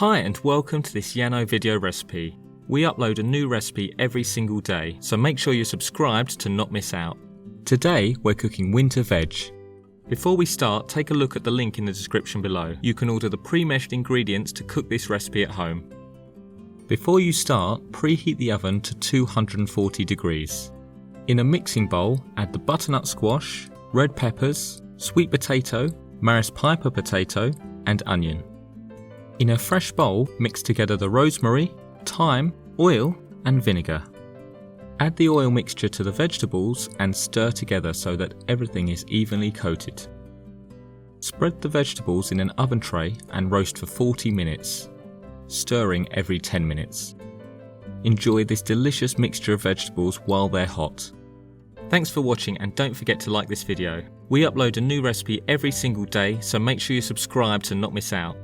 Hi and welcome to this Yano video recipe. We upload a new recipe every single day, so make sure you're subscribed to not miss out. Today we're cooking winter veg. Before we start, take a look at the link in the description below. You can order the pre-measured ingredients to cook this recipe at home. Before you start, preheat the oven to 240 degrees. In a mixing bowl, add the butternut squash, red peppers, sweet potato, Maris Piper potato and onion. In a fresh bowl, mix together the rosemary, thyme, oil and vinegar. Add the oil mixture to the vegetables and stir together so that everything is evenly coated. Spread the vegetables in an oven tray and roast for 40 minutes, stirring every 10 minutes. Enjoy this delicious mixture of vegetables while they're hot. Thanks for watching and don't forget to like this video. We upload a new recipe every single day, so make sure you subscribe to not miss out.